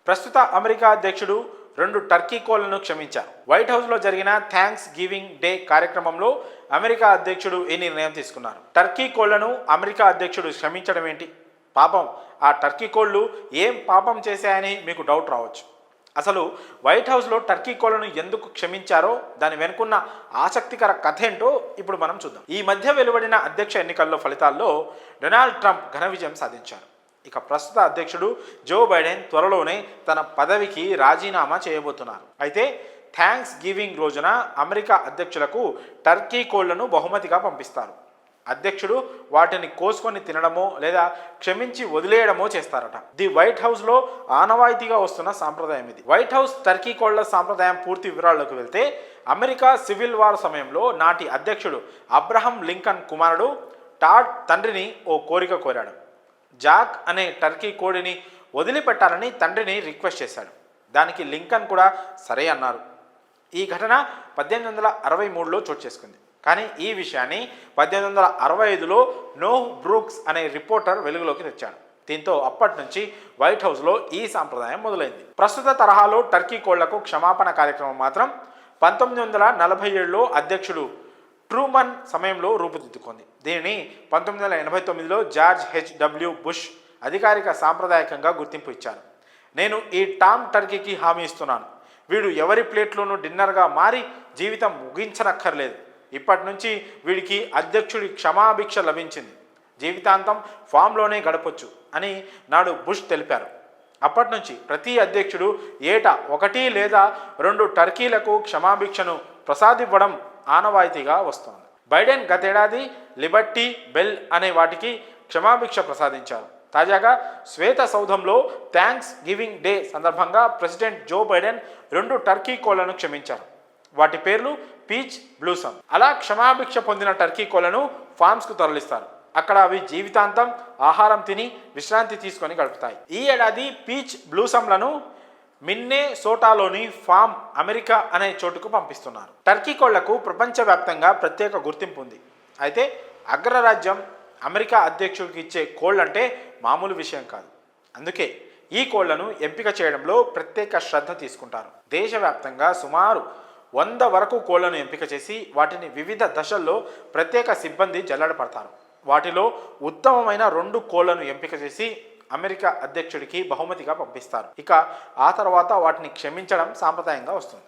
ప్రస్తుత అమెరికా అధ్యక్షుడు 2 టర్కీ కోళ్లను క్షమించారు. వైట్ హౌస్లో జరిగిన థ్యాంక్స్ గివింగ్ డే కార్యక్రమంలో అమెరికా అధ్యక్షుడు ఈ నిర్ణయం తీసుకున్నారు. టర్కీ కోళ్లను అమెరికా అధ్యక్షుడు క్షమించడం ఏంటి? పాపం ఆ టర్కీ కోళ్లు ఏం పాపం చేశాయని మీకు డౌట్ రావచ్చు. అసలు వైట్ హౌస్లో టర్కీ కోళ్లను ఎందుకు క్షమించారో దాని వెనుకున్న ఆసక్తికర కథ ఏంటో ఇప్పుడు మనం చూద్దాం. ఈ మధ్య వెలువడిన అధ్యక్ష ఎన్నికల్లో ఫలితాల్లో డొనాల్డ్ ట్రంప్ ఘన విజయం సాధించారు. ఇక ప్రస్తుత అధ్యక్షుడు జో బైడెన్ త్వరలోనే తన పదవికి రాజీనామా చేయబోతున్నారు. అయితే థ్యాంక్స్ గివింగ్ రోజున అమెరికా అధ్యక్షులకు టర్కీ కోళ్లను బహుమతిగా పంపిస్తారు. అధ్యక్షుడు వాటిని కోసుకొని తినడమో లేదా క్షమించి వదిలేయడమో చేస్తారట. ది వైట్ హౌస్లో ఆనవాయితీగా వస్తున్న సాంప్రదాయం ఇది. వైట్ హౌస్ టర్కీ కోళ్ల సాంప్రదాయం పూర్తి వివరాల్లోకి వెళ్తే, అమెరికా సివిల్ వార్ సమయంలో నాటి అధ్యక్షుడు అబ్రహం లింకన్ కుమారుడు టాడ్ తండ్రిని ఓ కోరిక కోరాడు. జాక్ అనే టర్కీ కోడిని వదిలిపెట్టాలని తండ్రిని రిక్వెస్ట్ చేశాడు. దానికి లింకన్ కూడా సరే అన్నారు. ఈ ఘటన 1863లో చోటు చేసుకుంది. కానీ ఈ విషయాన్ని 1865లో నోహ్ బ్రూక్స్ అనే రిపోర్టర్ వెలుగులోకి తెచ్చాడు. దీంతో అప్పటి నుంచి వైట్ హౌస్లో ఈ సాంప్రదాయం మొదలైంది. ప్రస్తుత తరహాలో టర్కీ కోళ్లకు క్షమాపణ కార్యక్రమం మాత్రం 1947లో అధ్యక్షుడు ట్రూమన్ సమయంలో రూపుదిద్దుకుంది. దీనిని 1989లో జార్జ్ హెచ్డబ్ల్యూ బుష్ అధికారిక సాంప్రదాయకంగా గుర్తింపు ఇచ్చారు. నేను ఈ టామ్ టర్కీకి హామీ ఇస్తున్నాను, వీడు ఎవరి ప్లేట్లోనూ డిన్నర్గా మారి జీవితం ముగించనక్కర్లేదు. ఇప్పటి నుంచి వీడికి అధ్యక్షుడి క్షమాభిక్ష లభించింది, జీవితాంతం ఫామ్లోనే గడపొచ్చు అని నాడు బుష్ తెలిపారు. అప్పటి నుంచి ప్రతి అధ్యక్షుడు ఏటా 1 లేదా 2 టర్కీలకు క్షమాభిక్షను ప్రసాదివ్వడం ఆనవాయితీగా వస్తోంది. బైడెన్ గతేడాది లిబర్టీ బెల్ అనే వాటికి క్షమాభిక్ష ప్రసాదించారు. తాజాగా శ్వేత సౌధంలో థ్యాంక్స్ గివింగ్ డే సందర్భంగా ప్రెసిడెంట్ జో బైడెన్ 2 టర్కీ కోళ్లను క్షమించారు. వాటి పేర్లు పీచ్ బ్లూసమ్. అలా క్షమాభిక్ష పొందిన టర్కీ కోళ్లను ఫామ్స్కు తరలిస్తారు. అక్కడ అవి జీవితాంతం ఆహారం తిని విశ్రాంతి తీసుకొని గడుపుతాయి. ఈ ఏడాది పీచ్ బ్లూసమ్లను మిన్నెసోటాలోని ఫామ్ అమెరికా అనే చోటుకు పంపిస్తున్నారు. టర్కీ కోళ్లకు ప్రపంచవ్యాప్తంగా ప్రత్యేక గుర్తింపు ఉంది. అయితే అగ్రరాజ్యం అమెరికా అధ్యక్షుడికి ఇచ్చే కోళ్ళంటే మామూలు విషయం కాదు. అందుకే ఈ కోళ్లను ఎంపిక చేయడంలో ప్రత్యేక శ్రద్ధ తీసుకుంటారు. దేశవ్యాప్తంగా సుమారు 100 వరకు కోళ్లను ఎంపిక చేసి వాటిని వివిధ దశల్లో ప్రత్యేక సిబ్బంది జల్లెడపడతారు. వాటిలో ఉత్తమమైన 2 కోళ్లను ఎంపిక చేసి అమెరికా అధ్యక్షుడికి బహుమతిగా పంపిస్తారు. ఇక ఆ తర్వాత వాటిని క్షమించడం సాంప్రదాయంగా వస్తుంది.